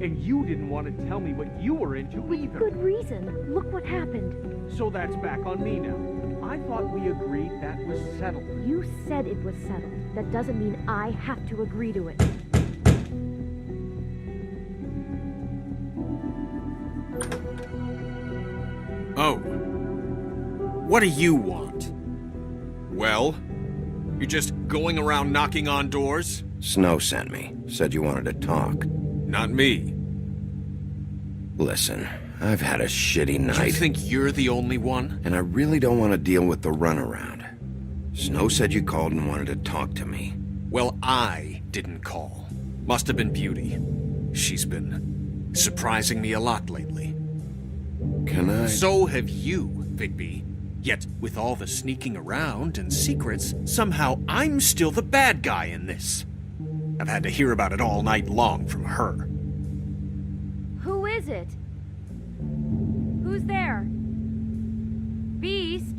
And you didn't want to tell me what you were into either. Good reason. Look what happened. So that's back on me now. I thought we agreed that was settled. You said it was settled. That doesn't mean I have to agree to it. Oh. What do you want? Well? You're just going around knocking on doors? Snow sent me. Said you wanted to talk. Not me. Listen, I've had a shitty night. You think you're the only one? And I really don't want to deal with the runaround. Snow said you called and wanted to talk to me. Well, I didn't call. Must have been Beauty. She's been surprising me a lot lately. Can I? So have you, Bigby. Yet, with all the sneaking around and secrets, somehow I'm still the bad guy in this. I've had to hear about it all night long from her. Who is it? Who's there? Beast?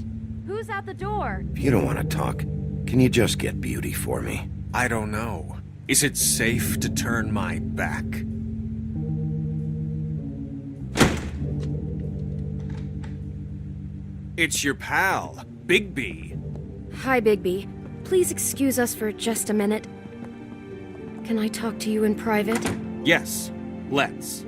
Who's at the door? If you don't want to talk, can you just get Beauty for me? I don't know. Is it safe to turn my back? It's your pal, Bigby. Hi, Bigby. Please excuse us for just a minute. Can I talk to you in private? Yes, let's.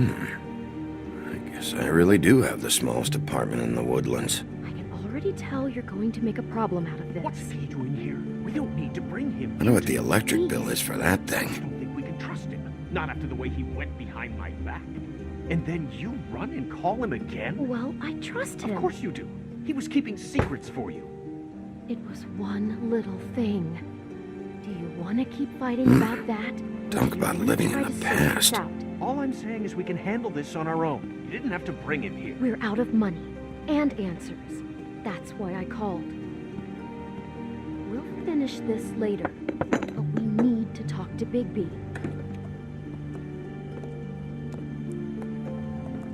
I guess I really do have the smallest apartment in the Woodlands. I can already tell you're going to make a problem out of this. What's he doing here? We don't need to bring him. I know what the electric bill is for that I thing. don't think we can trust him. Not after the way he went behind my back. And then you run and call him again? Well, I trust him. Of course you do. He was keeping secrets for you. It was one little thing. Do you want to keep fighting about that? Talk about living in the past. All I'm saying is we can handle this on our own. You didn't have to bring him here. We're out of money and answers. That's why I called. We'll finish this later, but we need to talk to Bigby.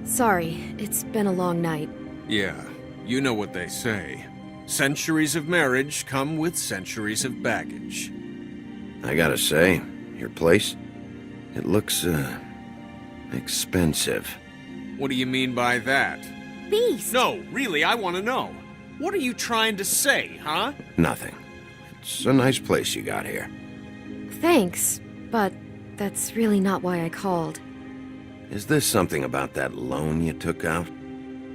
Sorry, it's been a long night. Yeah, you know what they say. Centuries of marriage come with centuries of baggage. I gotta say, your place, it looks, expensive. What do you mean by that? Beast! No, really, I want to know. What are you trying to say, huh? Nothing. It's a nice place you got here. Thanks, but that's really not why I called. Is this something about that loan you took out?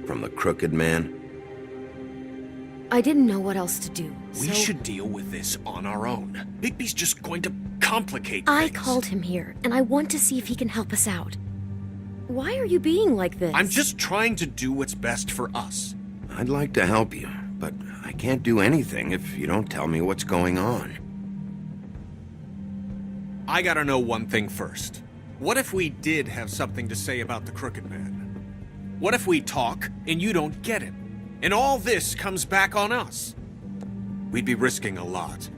From the crooked man? I didn't know what else to do, We should deal with this on our own. Bigby's just going to complicate things. I called him here, and I want to see if he can help us out. Why are you being like this? I'm just trying to do what's best for us. I'd like to help you, but I can't do anything if you don't tell me what's going on. I gotta know one thing first. What if we did have something to say about the Crooked Man? What if we talk and you don't get it? And all this comes back on us? We'd be risking a lot.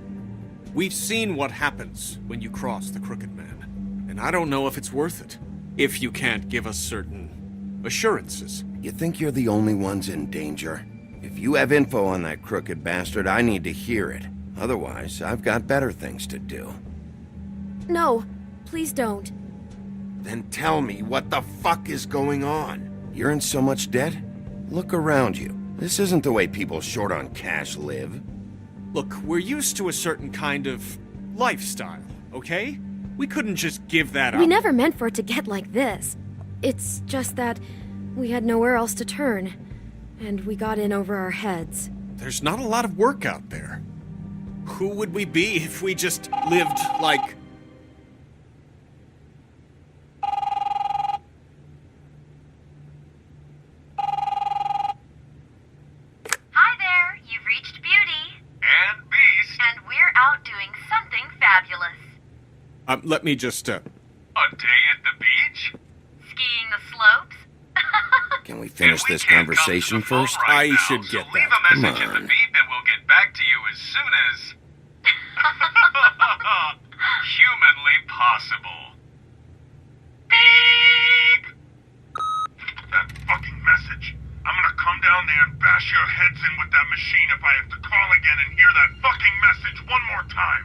We've seen what happens when you cross the Crooked Man, and I don't know if it's worth it, if you can't give us certain assurances. You think you're the only ones in danger? If you have info on that crooked bastard, I need to hear it. Otherwise, I've got better things to do. No, please don't. Then tell me what the fuck is going on? You're in so much debt? Look around you. This isn't the way people short on cash live. Look, we're used to a certain kind of lifestyle, okay? We couldn't just give that up. We never meant for it to get like this. It's just that we had nowhere else to turn, and we got in over our heads. There's not a lot of work out there. Who would we be if we just lived like... Hi there, you've reached Beauty. And Beast. And we're out doing something fabulous. Let me just, A day at the beach? Skiing the slopes? Can we finish We this can't come to conversation the phone first? right I now, should so get leave that. a message Come at the on. beep and we'll get back to you as soon as... humanly possible. Beep! down there and bash your heads in with that machine if I have to call again and hear that fucking message one more time.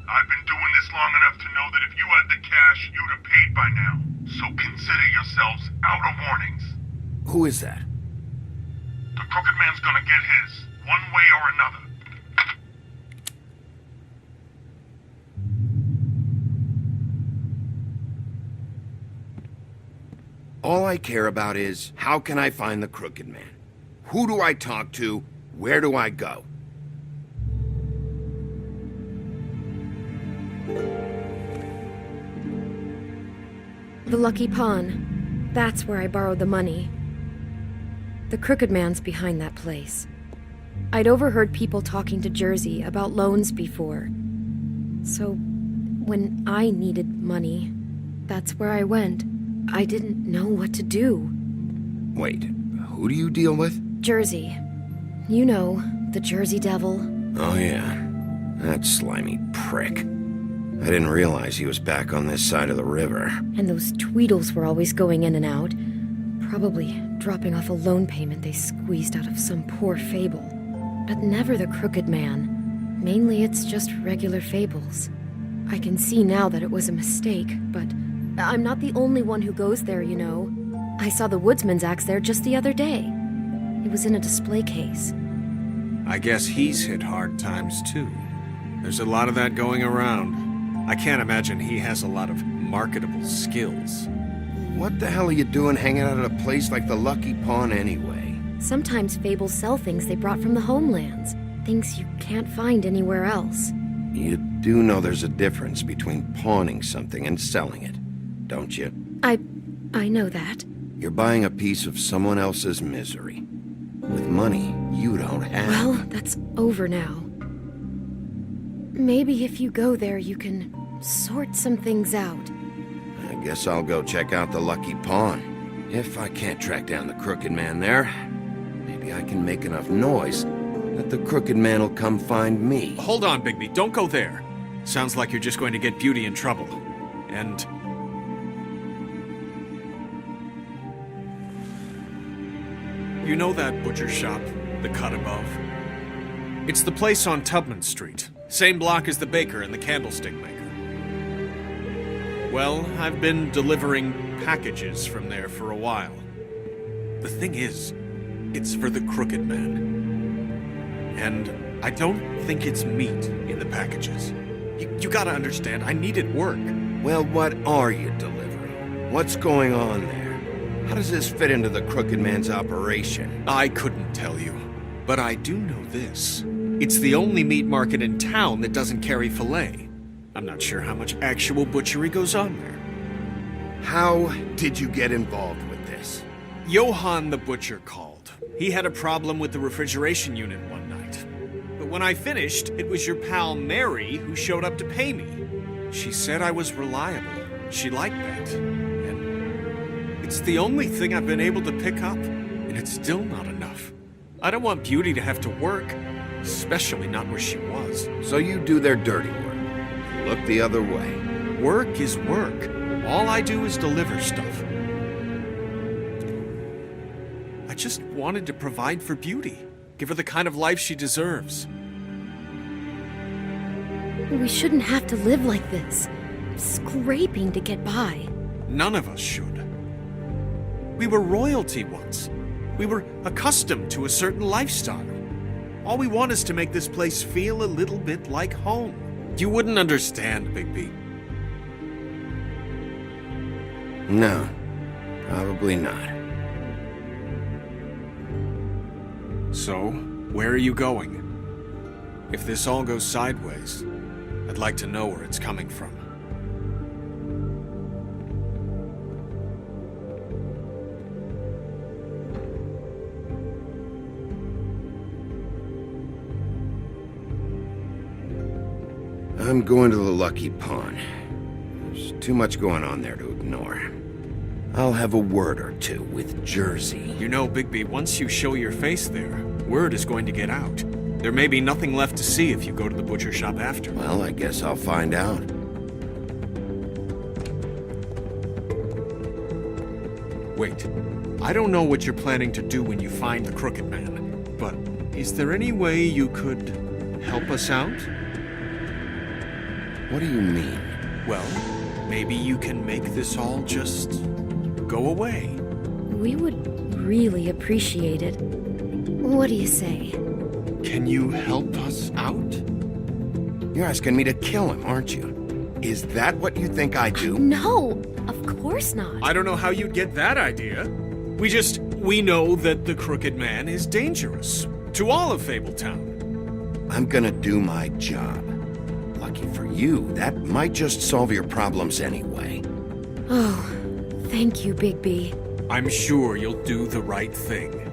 I've been doing this long enough to know that if you had the cash, you'd have paid by now. So consider yourselves out of warnings. Who is that? The Crooked Man's gonna get his, one way or another. All I care about is, how can I find the Crooked Man? Who do I talk to? Where do I go? The Lucky Pawn. That's where I borrowed the money. The Crooked Man's behind that place. I'd overheard people talking to Jersey about loans before. So, when I needed money, that's where I went. I didn't know what to do. Wait, who do you deal with? Jersey. You know, the Jersey Devil. Oh yeah, that slimy prick. I didn't realize he was back on this side of the river. And those Tweedles were always going in and out. Probably dropping off a loan payment they squeezed out of some poor fable. But never the Crooked Man. Mainly it's just regular fables. I can see now that it was a mistake, but I'm not the only one who goes there, you know. I saw the Woodsman's axe there just the other day. It was in a display case. I guess he's hit hard times too. There's a lot of that going around. I can't imagine he has a lot of marketable skills. What the hell are you doing hanging out at a place like the Lucky Pawn anyway? Sometimes fables sell things they brought from the homelands. Things you can't find anywhere else. You do know there's a difference between pawning something and selling it, don't you? I know that. You're buying a piece of someone else's misery. With money you don't have. Well, that's over now. Maybe if you go there, you can sort some things out. I guess I'll go check out the Lucky Pawn. If I can't track down the Crooked Man there, maybe I can make enough noise that the Crooked Man will come find me. Hold on, Bigby, don't go there. Sounds like you're just going to get Beauty in trouble. And... you know that butcher shop, the cut above? It's the place on Tubman Street. Same block as the baker and the candlestick maker. Well, I've been delivering packages from there for a while. The thing is, it's for the Crooked Man. And I don't think it's meat in the packages. You gotta understand, I needed work. Well, what are you delivering? What's going on there? How does this fit into the Crooked Man's operation? I couldn't tell you, but I do know this. It's the only meat market in town that doesn't carry filet. I'm not sure how much actual butchery goes on there. How did you get involved with this? Johann the butcher called. He had a problem with the refrigeration unit one night. But when I finished, it was your pal Mary who showed up to pay me. She said I was reliable. She liked that. And it's the only thing I've been able to pick up, and it's still not enough. I don't want Beauty to have to work, especially not where she was. So you do their dirty work. Look the other way. Work is work. All I do is deliver stuff. I just wanted to provide for Beauty. Give her the kind of life she deserves. We shouldn't have to live like this. Scraping to get by. None of us should. We were royalty once. We were accustomed to a certain lifestyle. All we want is to make this place feel a little bit like home. You wouldn't understand, Bigby. No, probably not. So, where are you going? If this all goes sideways, I'd like to know where it's coming from. I'm going to the Lucky Pawn. There's too much going on there to ignore. I'll have a word or two with Jersey. You know, Bigby, once you show your face there, word is going to get out. There may be nothing left to see if you go to the butcher shop after. Well, I guess I'll find out. Wait, I don't know what you're planning to do when you find the Crooked Man, but is there any way you could help us out? What do you mean? Well, maybe you can make this all just go away. We would really appreciate it. What do you say? Can you help us out? You're asking me to kill him, aren't you? Is that what you think I do? No, of course not. I don't know how you'd get that idea. We know that the Crooked Man is dangerous to all of Fabletown. I'm gonna do my job. Lucky for you, that might just solve your problems anyway. Oh, thank you, Bigby. I'm sure you'll do the right thing.